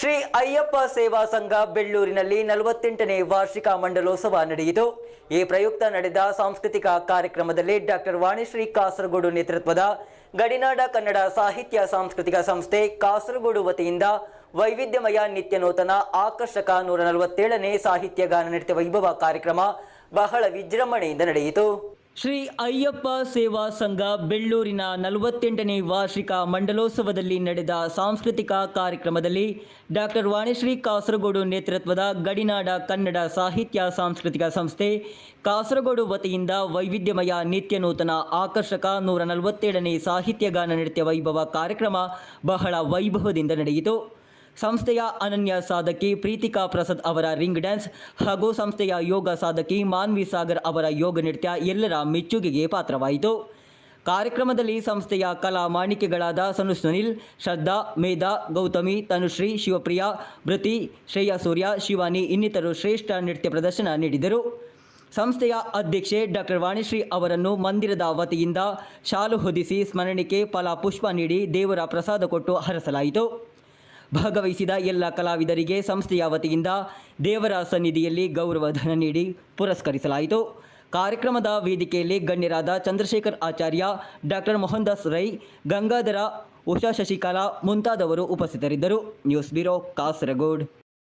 ಶ್ರೀ ಅಯ್ಯಪ್ಪ ಸೇವಾ ಸಂಘ ಬೆಳ್ಳೂರಿನಲ್ಲಿ 48ನೇ ವಾರ್ಷಿಕ ಮಂಡಲೋತ್ಸವ ನಡೆಯಿತು. ಈ ಪ್ರಯುಕ್ತ ನಡೆದ ಸಾಂಸ್ಕೃತಿಕ ಕಾರ್ಯಕ್ರಮದಲ್ಲಿ ಡಾಕ್ಟರ್ ವಾಣಿಶ್ರೀ ಕಾಸರಗೋಡು ನೇತೃತ್ವದ ಗಡಿನಾಡ ಕನ್ನಡ ಸಾಹಿತ್ಯ ಸಾಂಸ್ಕೃತಿಕ ಸಂಸ್ಥೆ ಕಾಸರಗೋಡು ವತಿಯಿಂದ ವೈವಿಧ್ಯಮಯ ನಿತ್ಯ ನೂತನ ಆಕರ್ಷಕ 147ನೇ ಸಾಹಿತ್ಯ ಗಾನ ನೃತ್ಯ ವೈಭವ ಕಾರ್ಯಕ್ರಮ ಬಹಳ ವಿಜೃಂಭಣೆಯಿಂದ ನಡೆಯಿತು. ಶ್ರೀ ಅಯ್ಯಪ್ಪ ಸೇವಾ ಸಂಘ ಬೆಳ್ಳೂರಿನ 48ನೇ ವಾರ್ಷಿಕ ಮಂಡಲೋತ್ಸವದಲ್ಲಿ ನಡೆದ ಸಾಂಸ್ಕೃತಿಕ ಕಾರ್ಯಕ್ರಮದಲ್ಲಿ ಡಾಕ್ಟರ್ ವಾಣಿಶ್ರೀ ಕಾಸರಗೋಡು ನೇತೃತ್ವದ ಗಡಿನಾಡ ಕನ್ನಡ ಸಾಹಿತ್ಯ ಸಾಂಸ್ಕೃತಿಕ ಸಂಸ್ಥೆ ಕಾಸರಗೋಡು ವತಿಯಿಂದ ವೈವಿಧ್ಯಮಯ ನಿತ್ಯ ನೂತನ ಆಕರ್ಷಕ 147ನೇ ಸಾಹಿತ್ಯ ಗಾನ ನೃತ್ಯ ವೈಭವ ಕಾರ್ಯಕ್ರಮ ಬಹಳ ವೈಭವದಿಂದ ನಡೆಯಿತು. ಸಂಸ್ಥೆಯ ಅನನ್ಯ ಸಾಧಕಿ ಪ್ರೀತಿಕಾ ಪ್ರಸಾದ್ ಅವರ ರಿಂಗ್ ಡ್ಯಾನ್ಸ್ ಹಾಗೂ ಸಂಸ್ಥೆಯ ಯೋಗ ಸಾಧಕಿ ಮಾನ್ವಿ ಸಾಗರ್ ಅವರ ಯೋಗ ನೃತ್ಯ ಎಲ್ಲರ ಮೆಚ್ಚುಗೆಗೆ ಪಾತ್ರವಾಯಿತು. ಕಾರ್ಯಕ್ರಮದಲ್ಲಿ ಸಂಸ್ಥೆಯ ಕಲಾ ಮಾಣಿಕೆಗಳಾದ ಸನು ಸುನಿಲ್, ಶ್ರದ್ಧಾ, ಮೇಧಾ, ಗೌತಮಿ, ತನುಶ್ರೀ, ಶಿವಪ್ರಿಯಾ, ಭೃತಿ, ಶ್ರೇಯಾ ಸೂರ್ಯ, ಶಿವಾನಿ ಇನ್ನಿತರು ಶ್ರೇಷ್ಠ ನೃತ್ಯ ಪ್ರದರ್ಶನ ನೀಡಿದರು. ಸಂಸ್ಥೆಯ ಅಧ್ಯಕ್ಷೆ ಡಾಕ್ಟರ್ ವಾಣಿಶ್ರೀ ಅವರನ್ನು ಮಂದಿರದ ವತಿಯಿಂದ ಶಾಲು ಹೊದಿಸಿ ಸ್ಮರಣಿಕೆ ಫಲಪುಷ್ಪ ನೀಡಿ ದೇವರ ಪ್ರಸಾದ ಕೊಟ್ಟು ಹರಸಲಾಯಿತು. ಭಾಗವಹಿಸಿದ ಎಲ್ಲ ಕಲಾವಿದರಿಗೆ ಸಂಸ್ಥೆಯ ವತಿಯಿಂದ ದೇವರ ಸನ್ನಿಧಿಯಲ್ಲಿ ಗೌರವ ಧನ ನೀಡಿ ಪುರಸ್ಕರಿಸಲಾಯಿತು. ಕಾರ್ಯಕ್ರಮದ ವೇದಿಕೆಯಲ್ಲಿ ಗಣ್ಯರಾದ ಚಂದ್ರಶೇಖರ್ ಆಚಾರ್ಯ, ಡಾಕ್ಟರ್ ಮೋಹನ್ದಾಸ್ ರೈ, ಗಂಗಾಧರ, ಉಷಾ ಶಶಿಕಲಾ ಮುಂತಾದವರು ಉಪಸ್ಥಿತರಿದ್ದರು. News bureau, Kasaragod.